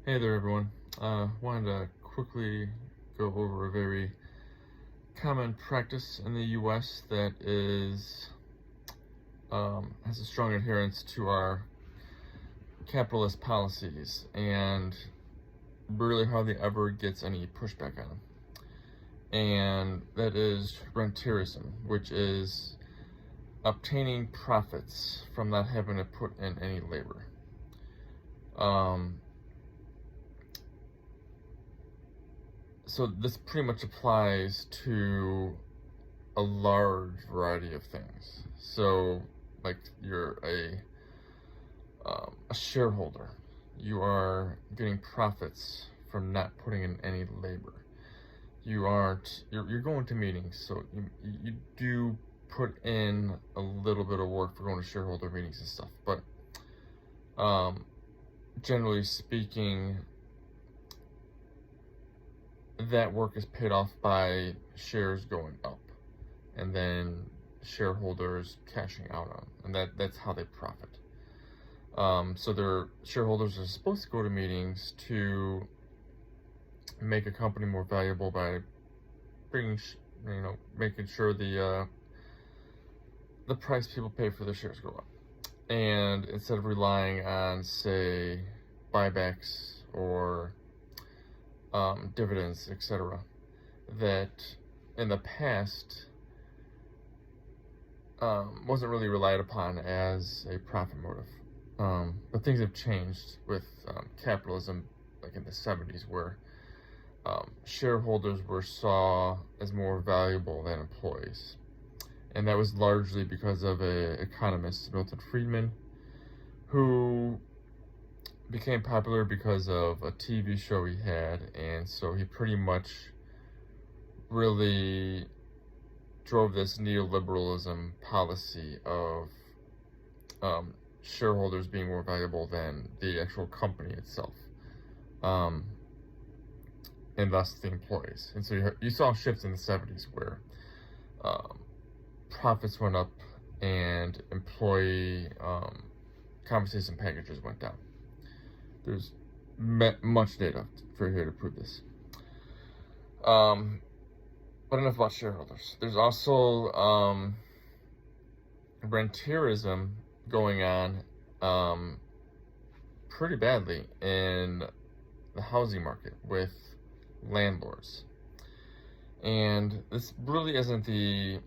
Hey there, everyone. Wanted to quickly go over a very common practice in the U.S. that has a strong adherence to our capitalist policies and really hardly ever gets any pushback on them. And that is rentierism, which is obtaining profits from not having to put in any labor. So this pretty much applies to a large variety of things. So, like, you're a shareholder, you are getting profits from not putting in any labor. You're going to meetings, so you do put in a little bit of work for going to shareholder meetings and stuff, but generally speaking, that work is paid off by shares going up and then shareholders cashing out on, and that's how they profit. So their shareholders are supposed to go to meetings to make a company more valuable by making sure the price people pay for their shares go up, and instead of relying on, say, buybacks or dividends, etc., that in the past wasn't really relied upon as a profit motive. But things have changed with capitalism, like in the 70s, where shareholders were saw as more valuable than employees. And that was largely because of an economist, Milton Friedman, who became popular because of a TV show he had, and so he pretty much really drove this neoliberalism policy of shareholders being more valuable than the actual company itself, and thus the employees. And so you saw shifts in the 70s where profits went up and employee compensation packages went down. There's much data for here to prove this. But enough about shareholders. There's also rentierism going on pretty badly in the housing market with landlords. And this really isn't the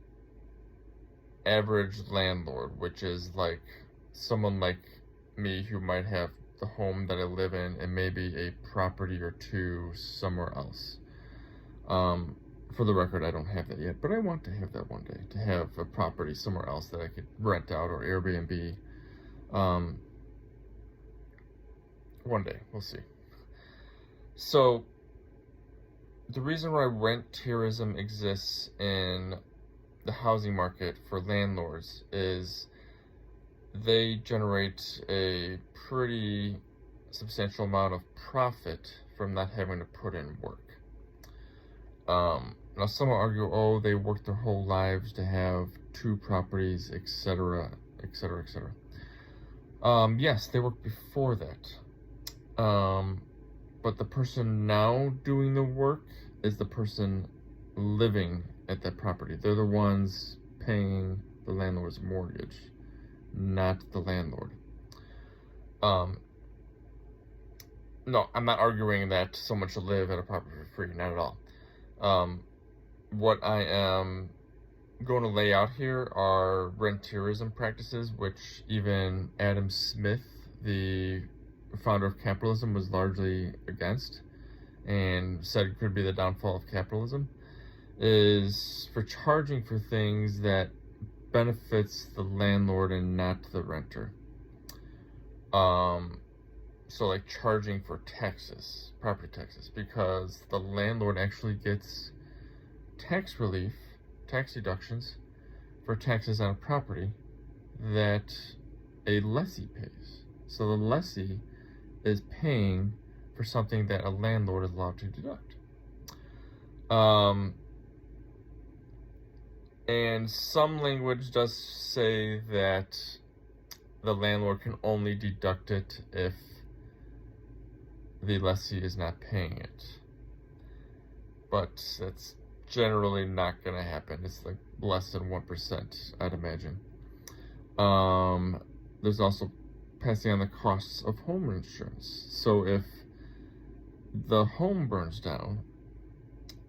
average landlord, which is like someone like me who might have the home that I live in and maybe a property or two somewhere else. For the record, I don't have that yet, but I want to have that one day, to have a property somewhere else that I could rent out or Airbnb. One day, we'll see. So the reason why rentierism exists in the housing market for landlords is they generate a pretty substantial amount of profit from not having to put in work. Now some will argue, oh, they worked their whole lives to have two properties, etc., etc., etc. Yes, they worked before that. But the person now doing the work is the person living at that property. They're the ones paying the landlord's mortgage, not the landlord. No, I'm not arguing that someone should live at a property for free, not at all. What I am going to lay out here are rentierism practices, which even Adam Smith, the founder of capitalism, was largely against and said could be the downfall of capitalism, is for charging for things that benefits the landlord and not the renter. So like charging for taxes, property taxes, because the landlord actually gets tax relief, tax deductions for taxes on a property that a lessee pays. So the lessee is paying for something that a landlord is allowed to deduct. And some language does say that the landlord can only deduct it if the lessee is not paying it. But that's generally not going to happen. It's like less than 1%, I'd imagine. There's also passing on the costs of home insurance. So if the home burns down,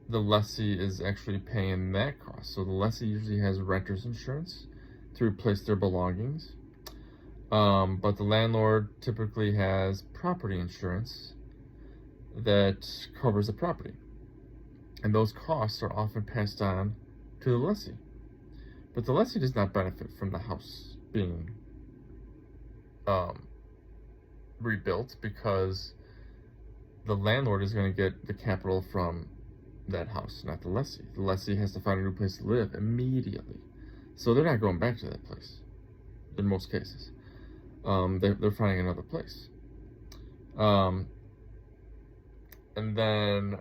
the lessee is actually paying that cost. So the lessee usually has renter's insurance to replace their belongings. But the landlord typically has property insurance that covers the property. And those costs are often passed on to the lessee. But the lessee does not benefit from the house being rebuilt, because the landlord is going to get the capital from that house, not the lessee. The lessee has to find a new place to live immediately. So they're not going back to that place in most cases. They're finding another place. And then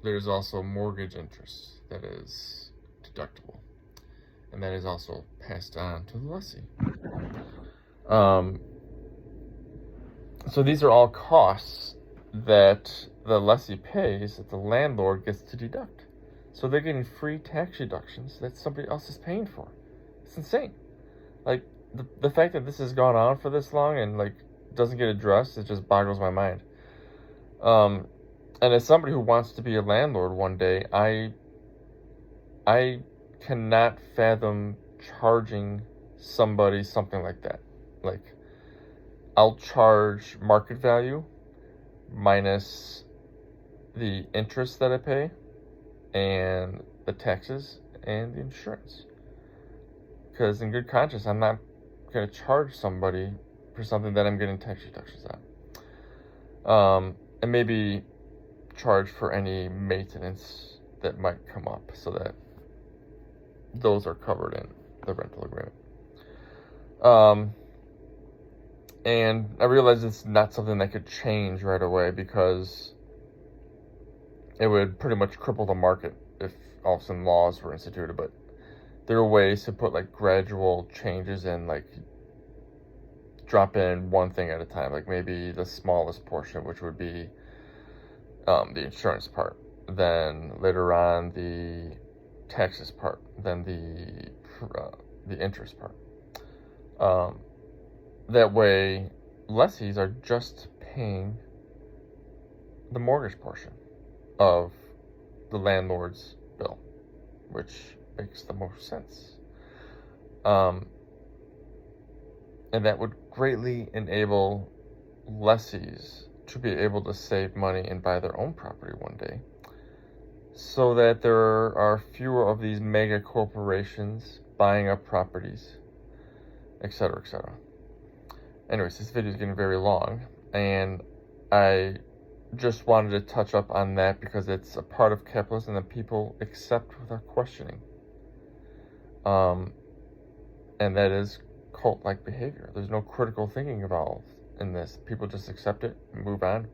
there's also mortgage interest that is deductible, and that is also passed on to the lessee. So these are all costs that the lessee pays that the landlord gets to deduct. So they're getting free tax deductions that somebody else is paying for. It's insane. Like, the fact that this has gone on for this long and like doesn't get addressed, it just boggles my mind. And as somebody who wants to be a landlord one day, I cannot fathom charging somebody something like that. Like, I'll charge market value minus the interest that I pay and the taxes and the insurance. Because in good conscience, I'm not going to charge somebody for something that I'm getting tax deductions on. And maybe charge for any maintenance that might come up, so that those are covered in the rental agreement. And I realize it's not something that could change right away, because it would pretty much cripple the market if all of a sudden laws were instituted. But there are ways to put like gradual changes in, like drop in one thing at a time, like maybe the smallest portion, which would be the insurance part, then later on the taxes part, then the interest part. That way, lessees are just paying the mortgage portion of the landlord's bill, which makes the most sense. And that would greatly enable lessees to be able to save money and buy their own property one day, so that there are fewer of these mega corporations buying up properties, etc., etc. Anyways, this video is getting very long, and I just wanted to touch up on that because it's a part of capitalism that people accept without questioning. And that is cult-like behavior. There's no critical thinking involved in this. People just accept it and move on.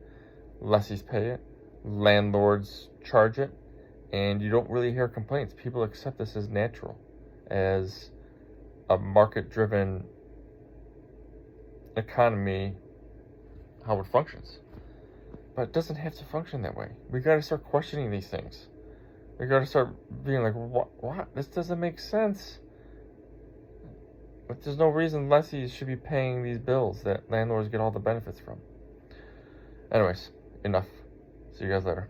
Lessees pay it. Landlords charge it. And you don't really hear complaints. People accept this as natural, as a market-driven economy, how it functions. But it doesn't have to function that way. We got to start questioning these things. We got to start being like, what? This doesn't make sense. But there's no reason lessees should be paying these bills that landlords get all the benefits from. Anyways, enough. See you guys later.